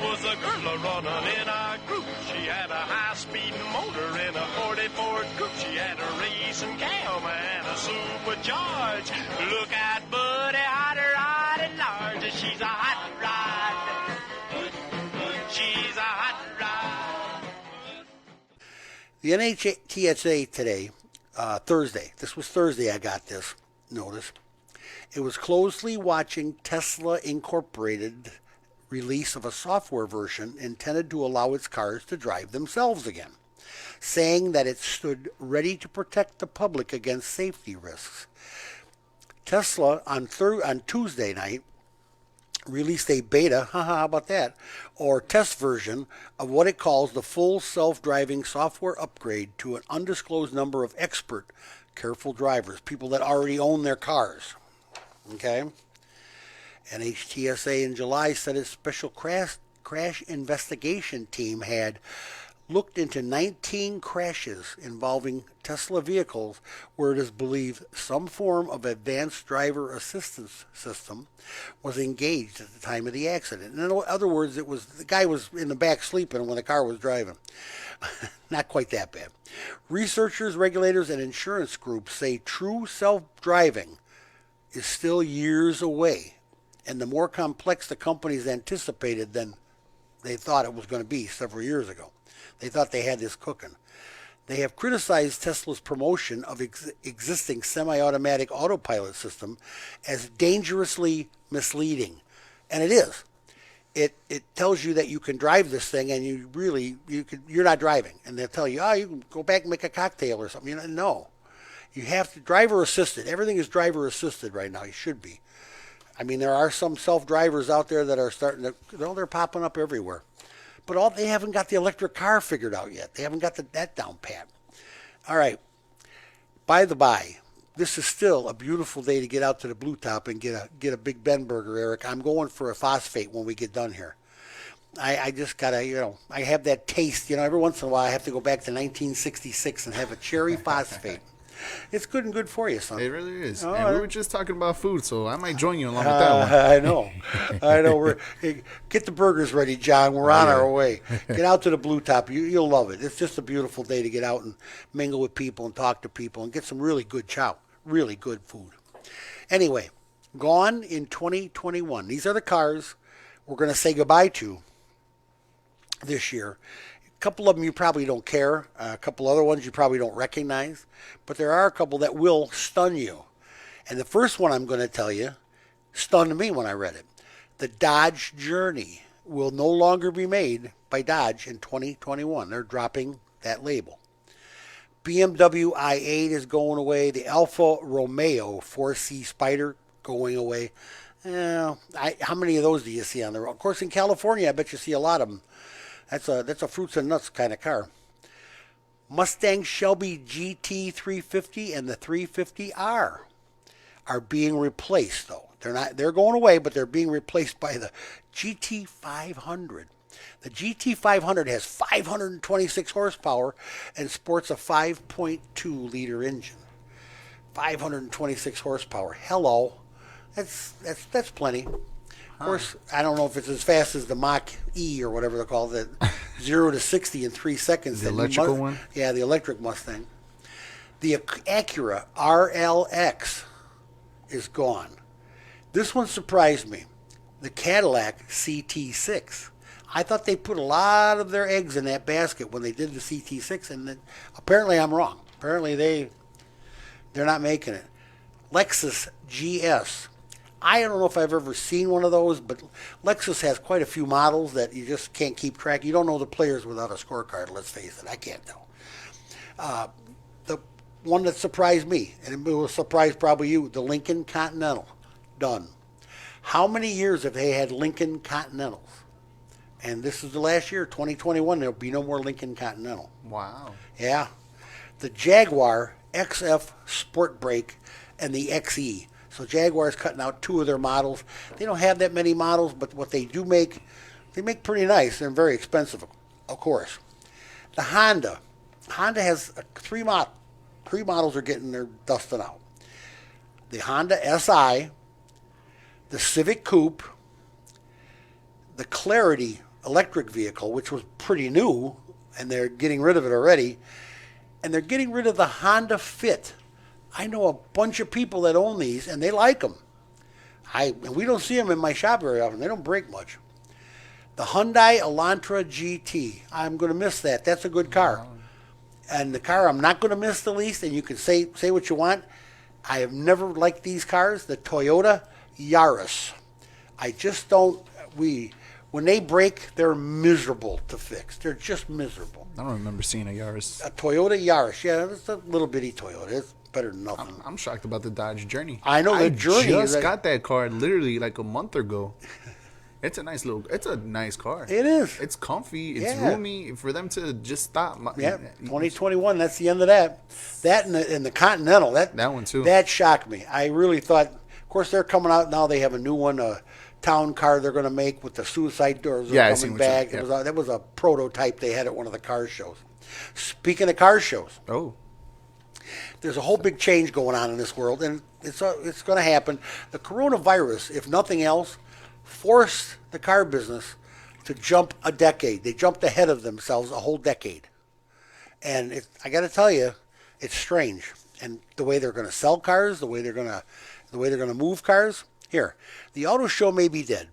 Was a girl running in our group. She had a high-speed motor in a 40 Ford coupe. She had a racing cam and a supercharged. Look at Buddy, hot rod and large. She's a hot rod. She's a hot rod. The NHTSA today, Thursday. This was Thursday I got this notice. It was closely watching Tesla Incorporated release of a software version intended to allow its cars to drive themselves again, saying that it stood ready to protect the public against safety risks. Tesla on Tuesday night released a beta, how about that, or test version of what it calls the full self-driving software upgrade to an undisclosed number of expert, careful drivers, people that already own their cars. Okay? NHTSA in July said its special crash investigation team had looked into 19 crashes involving Tesla vehicles where it is believed some form of advanced driver assistance system was engaged at the time of the accident. In other words, the guy was in the back sleeping when the car was driving. Not quite that bad. Researchers, regulators, and insurance groups say true self-driving is still years away, and the more complex the companies anticipated than they thought it was going to be several years ago. They thought they had this cooking. They have criticized Tesla's promotion of existing semi-automatic autopilot system as dangerously misleading. And it is. It tells you that you can drive this thing and you're not driving. And they'll tell you, you can go back and make a cocktail or something. No. You have to, driver assisted. Everything is driver assisted right now. You should be. I mean, there are some self-drivers out there that are starting to, they're popping up everywhere. But they haven't got the electric car figured out yet. They haven't got that down pat. All right. By the by, this is still a beautiful day to get out to the Blue Top and get a Big Ben burger, Eric. I'm going for a phosphate when we get done here. I just got to, I have that taste. Every once in a while I have to go back to 1966 and have a cherry phosphate. It's good and good for you, son. It really is. And we were just talking about food, so I might join you along with that one. I know. Hey, get the burgers ready, John. We're on our way. Get out to the Blue Top. You'll love it. It's just a beautiful day to get out and mingle with people and talk to people and get some really good chow, really good food. Anyway, gone in 2021. These are the cars we're going to say goodbye to this year. A couple of them you probably don't care. A couple other ones you probably don't recognize. But there are a couple that will stun you. And the first one I'm going to tell you stunned me when I read it. The Dodge Journey will no longer be made by Dodge in 2021. They're dropping that label. BMW i8 is going away. The Alfa Romeo 4C Spider going away. How many of those do you see on the road? Of course, in California, I bet you see a lot of them. That's a fruits and nuts kind of car. Mustang Shelby GT 350 and the 350R are being replaced, though. They're going away, but they're being replaced by the GT 500. The GT 500 has 526 horsepower and sports a 5.2 liter engine. 526 horsepower. Hello. That's plenty. Of course, I don't know if it's as fast as the Mach-E or whatever they're called, that 0 to 60 in 3 seconds. The electrical one? Yeah, the electric Mustang. The Acura RLX is gone. This one surprised me. The Cadillac CT6. I thought they put a lot of their eggs in that basket when they did the CT6, and apparently I'm wrong. Apparently they're not making it. Lexus GS. I don't know if I've ever seen one of those, but Lexus has quite a few models that you just can't keep track. You don't know the players without a scorecard, let's face it. I can't tell. The one that surprised me, and it will surprise probably you, the Lincoln Continental. Done. How many years have they had Lincoln Continentals? And this is the last year, 2021, there'll be no more Lincoln Continental. Wow. Yeah. The Jaguar XF Sport Brake and the XE. So Jaguar's cutting out 2 of their models. They don't have that many models, but what they do make, they make pretty nice. They're very expensive, of course. The Honda has 3 models. 3 models are getting their dusting out. the Honda SI, the Civic Coupe, the Clarity electric vehicle, which was pretty new, and they're getting rid of it already, and they're getting rid of the Honda Fit. I know a bunch of people that own these, and they like them. And we don't see them in my shop very often. They don't break much. The Hyundai Elantra GT. I'm going to miss that. That's a good car. And the car I'm not going to miss the least, and you can say what you want, I have never liked these cars, the Toyota Yaris. I just don't, when they break, they're miserable to fix. They're just miserable. I don't remember seeing a Yaris. A Toyota Yaris. Yeah, it's a little bitty Toyota. It's better than nothing. I'm shocked about the Dodge Journey. I know the Journey. I just got that car literally like a month ago. It's a nice car. It is. It's comfy. It's roomy. For them to just stop. 2021. That's the end of that. That and the Continental. That one too. That shocked me. I really thought. Of course, they're coming out now. They have a new one, a town car they're going to make with the suicide doors coming back. That was a prototype they had at one of the car shows. Speaking of car shows. Oh. There's a whole big change going on in this world, and it's going to happen. The coronavirus, if nothing else, forced the car business to jump a decade. They jumped ahead of themselves a whole decade. And I got to tell you, it's strange. And the way they're going to sell cars, the way they're going to move cars. Here, the auto show may be dead,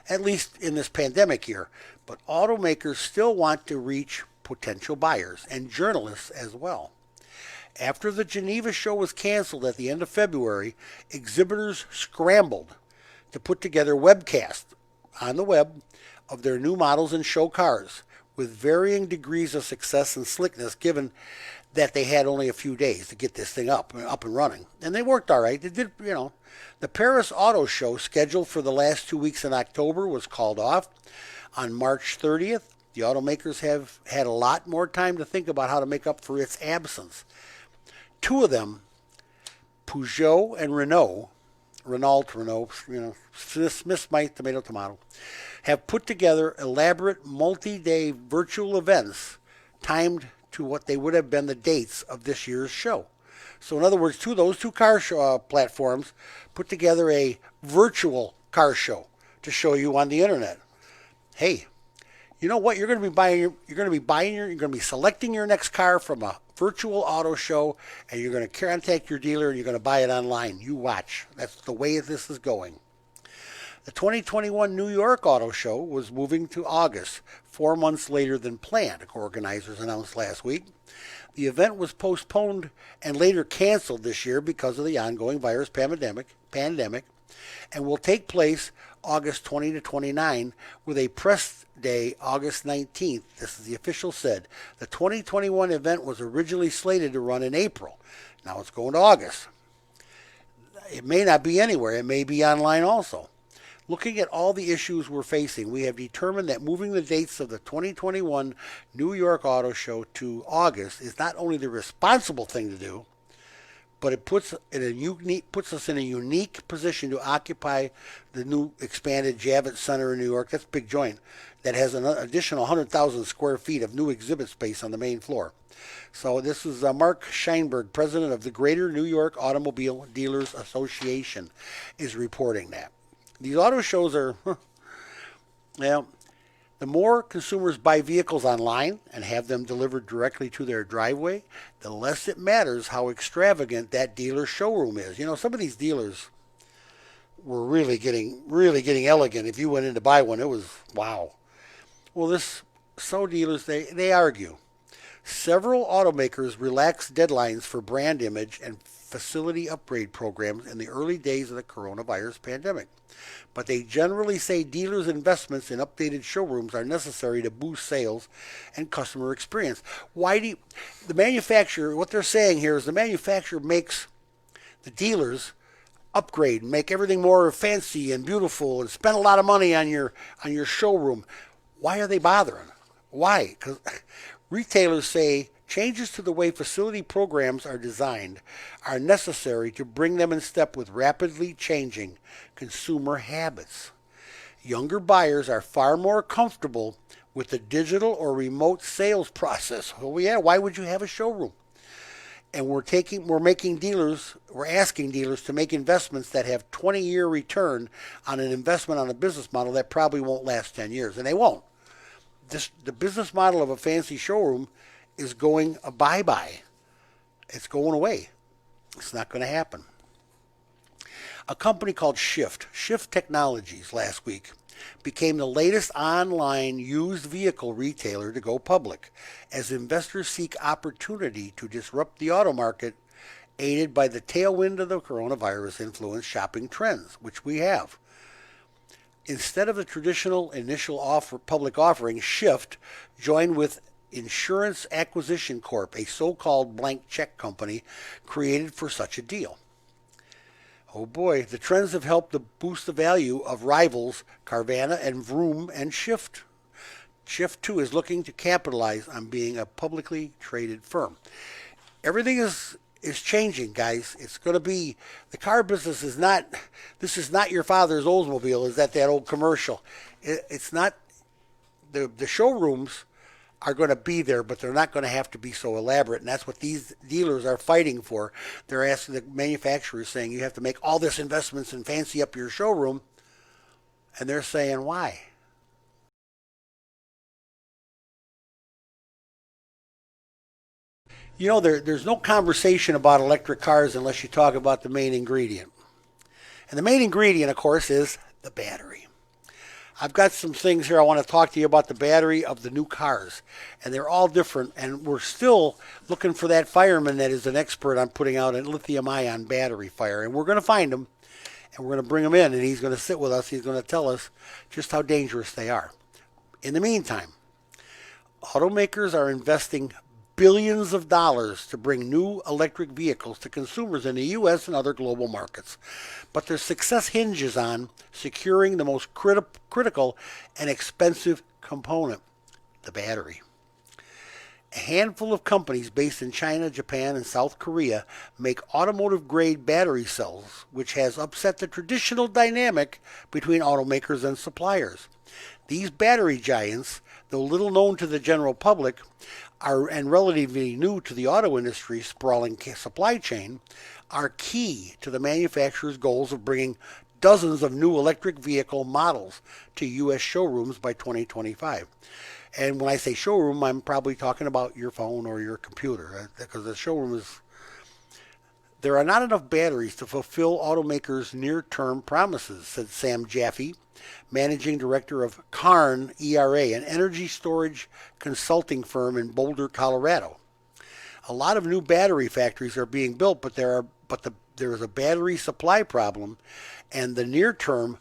at least in this pandemic year, but automakers still want to reach potential buyers and journalists as well. After the Geneva show was canceled at the end of February, exhibitors scrambled to put together webcasts on the web of their new models and show cars with varying degrees of success and slickness, given that they had only a few days to get this thing up and running. And they worked all right. They did, The Paris Auto Show, scheduled for the last 2 weeks in October, was called off on March 30th. The automakers have had a lot more time to think about how to make up for its absence. Two of them, Peugeot and Renault, Smith, tomato, have put together elaborate multi-day virtual events timed to what they would have been the dates of this year's show. So in other words, those two car show, platforms put together a virtual car show to show you on the internet. Hey, you know what? You're going to be selecting your next car from a virtual auto show, and you're going to contact your dealer and you're going to buy it online. You watch. That's the way this is going. The 2021 New York Auto Show was moving to August, 4 months later than planned, organizers announced last week. The event was postponed and later canceled this year because of the ongoing virus pandemic, and will take place August 20 to 29 with a press day August 19th. This is the official said. The 2021 event was originally slated to run in April. Now it's going to August. It may not be anywhere. It may be online also. Looking at all the issues we're facing, we have determined that moving the dates of the 2021 New York Auto Show to August is not only the responsible thing to do, but it puts us in a unique position to occupy the new expanded Javits Center in New York. That's a big joint that has an additional 100,000 square feet of new exhibit space on the main floor. So this is Mark Scheinberg, president of the Greater New York Automobile Dealers Association, is reporting that. These auto shows are, the more consumers buy vehicles online and have them delivered directly to their driveway, the less it matters how extravagant that dealer's showroom is. Some of these dealers were really getting elegant. If you went in to buy one, it was wow. Well, dealers, they argue. Several automakers relaxed deadlines for brand image and facility upgrade programs in the early days of the coronavirus pandemic. But they generally say dealers' investments in updated showrooms are necessary to boost sales and customer experience. What they're saying here is the manufacturer makes the dealers upgrade, make everything more fancy and beautiful, and spend a lot of money on your showroom. Why are they bothering? Why? Because retailers say changes to the way facility programs are designed are necessary to bring them in step with rapidly changing consumer habits. Younger buyers are far more comfortable with the digital or remote sales process. Well, yeah, why would you have a showroom? and we're asking dealers to make investments that have 20-year return on an investment on a business model that probably won't last 10 years, and they won't. The business model of a fancy showroom is going a bye-bye. It's going away. It's not going to happen. A company called Shift Technologies last week, became the latest online used vehicle retailer to go public as investors seek opportunity to disrupt the auto market, aided by the tailwind of the coronavirus influenced shopping trends, which we have. Instead of the traditional initial public offering, Shift joined with Insurance Acquisition Corp., a so-called blank check company created for such a deal. Oh boy, the trends have helped to boost the value of rivals Carvana and Vroom and Shift. Shift, too, is looking to capitalize on being a publicly traded firm. Everything is changing, guys. It's going to be, the car business is not, this is not your father's Oldsmobile. Is that old commercial? It's not, the showrooms are going to be there, but they're not going to have to be so elaborate, and that's what these dealers are fighting for. They're asking the manufacturers, saying you have to make all this investments and fancy up your showroom, and they're saying why? You know, there's no conversation about electric cars unless you talk about the main ingredient. And the main ingredient, of course, is the battery. I've got some things here I want to talk to you about the battery of the new cars. And they're all different. And we're still looking for that fireman that is an expert on putting out a lithium-ion battery fire. And we're going to find him. And we're going to bring him in. And he's going to sit with us. He's going to tell us just how dangerous they are. In the meantime, automakers are investing billions of dollars to bring new electric vehicles to consumers in the U.S. and other global markets. But their success hinges on securing the most critical and expensive component, the battery. A handful of companies based in China, Japan, and South Korea make automotive-grade battery cells, which has upset the traditional dynamic between automakers and suppliers. These battery giants, though little known to the general public, and relatively new to the auto industry's sprawling supply chain, are key to the manufacturer's goals of bringing dozens of new electric vehicle models to U.S. showrooms by 2025. And when I say showroom, I'm probably talking about your phone or your computer, because the showroom is... There are not enough batteries to fulfill automakers' near-term promises, said Sam Jaffe, managing director of Cairn ERA, an energy storage consulting firm in Boulder, Colorado. A lot of new battery factories are being built, but there is a battery supply problem, and the near term,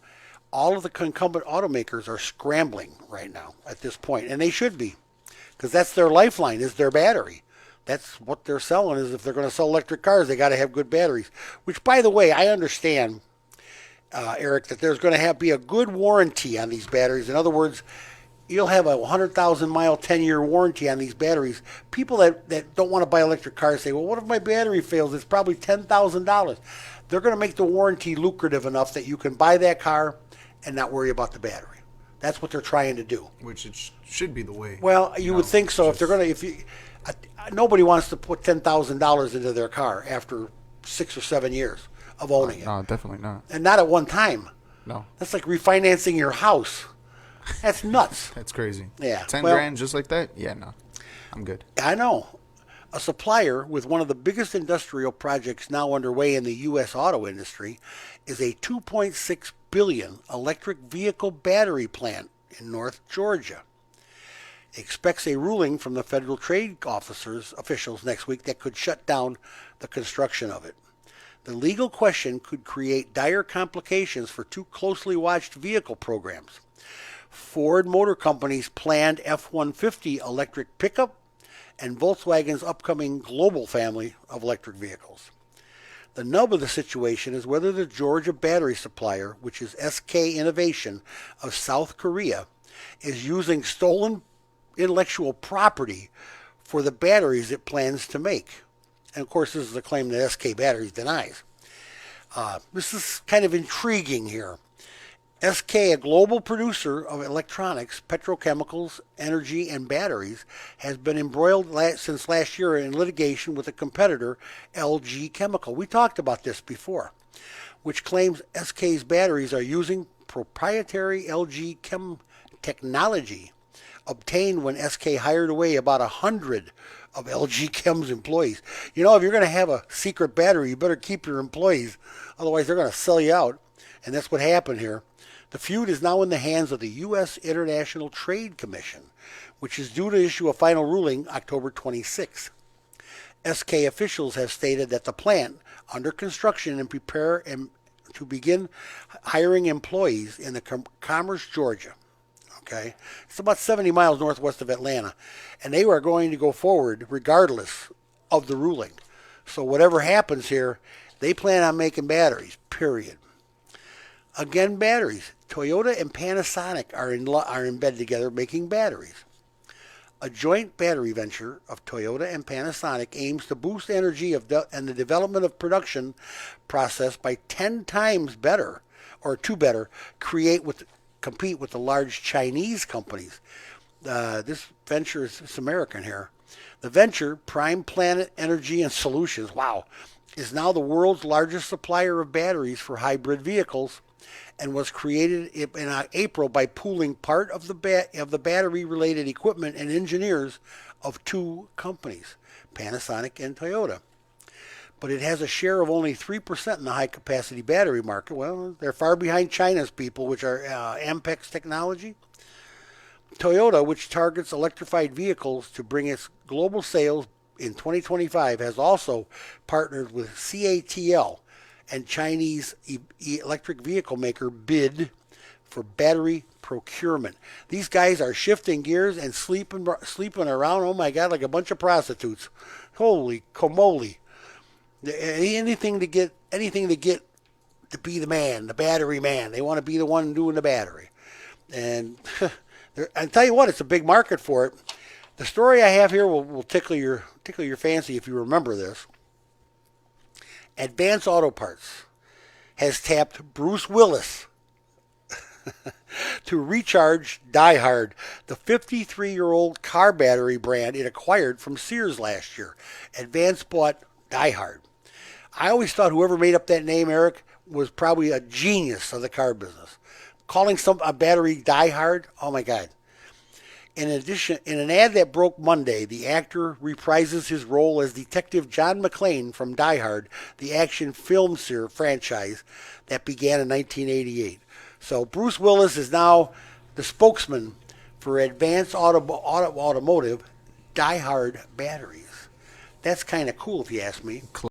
all of the incumbent automakers are scrambling right now at this point, and they should be, because that's their lifeline, is their battery. That's what they're selling, is if they're going to sell electric cars, they got to have good batteries. Which, by the way, I understand, Eric, that there's going to be a good warranty on these batteries. In other words, you'll have a 100,000-mile, 10-year warranty on these batteries. People that don't want to buy electric cars say, well, what if my battery fails? It's probably $10,000. They're going to make the warranty lucrative enough that you can buy that car and not worry about the battery. That's what they're trying to do. Which it should be the way. Well, you would think so. If they're going to, nobody wants to put $10,000 into their car after 6 or 7 years of owning it. No, definitely not. And not at one time. No. That's like refinancing your house. That's nuts. That's crazy. Yeah. 10 grand just like that? Yeah, no. I'm good. I know. A supplier with one of the biggest industrial projects now underway in the U.S. auto industry is a $2.6 billion electric vehicle battery plant in North Georgia. It expects a ruling from the federal trade officials next week that could shut down the construction of it. The legal question could create dire complications for two closely watched vehicle programs: Ford Motor Company's planned F-150 electric pickup and Volkswagen's upcoming global family of electric vehicles. The nub of the situation is whether the Georgia battery supplier, which is SK Innovation of South Korea, is using stolen intellectual property for the batteries it plans to make. And of course, this is a claim that SK Batteries denies. This is kind of intriguing here. SK, a global producer of electronics, petrochemicals, energy, and batteries, has been embroiled since last year in litigation with a competitor, LG Chemical. We talked about this before, which claims SK's batteries are using proprietary LG Chem technology obtained when SK hired away about 100 of LG Chem's employees. You know, if you're going to have a secret battery, you better keep your employees, otherwise they're going to sell you out. And that's what happened here. The feud is now in the hands of the U.S. International Trade Commission, which is due to issue a final ruling October 26th. SK officials have stated that the plant, under construction and prepare to begin hiring employees in the Commerce, Georgia. Okay, it's about 70 miles northwest of Atlanta, and they are going to go forward regardless of the ruling. So whatever happens here, they plan on making batteries, period. Again, batteries. Toyota and Panasonic are in bed together making batteries. A joint battery venture of Toyota and Panasonic aims to boost energy and the development of production process by 10 times better, or to better, compete with the large Chinese companies. This venture is American here. The venture, Prime Planet Energy and Solutions, wow, is now the world's largest supplier of batteries for hybrid vehicles, and was created in April by pooling part of the battery-related equipment and engineers of two companies, Panasonic and Toyota. But it has a share of only 3% in the high-capacity battery market. Well, they're far behind China's people, which are Ampex Technology. Toyota, which targets electrified vehicles to bring its global sales in 2025, has also partnered with CATL and Chinese electric vehicle maker BID for battery procurement. These guys are shifting gears and sleeping around, oh my God, like a bunch of prostitutes. Holy camoli. Anything to get to be the man, the battery man. They want to be the one doing the battery. And I tell you what, it's a big market for it. The story I have here will tickle your fancy if you remember this. Advance Auto Parts has tapped Bruce Willis to recharge Die Hard, the 53-year-old car battery brand it acquired from Sears last year. Advance bought Die Hard. I always thought whoever made up that name, Eric, was probably a genius of the car business. Calling a battery Die Hard, oh my God. In addition, in an ad that broke Monday, the actor reprises his role as Detective John McClane from Die Hard, the action film franchise that began in 1988. So Bruce Willis is now the spokesman for Advance Automotive Die Hard batteries. That's kind of cool if you ask me.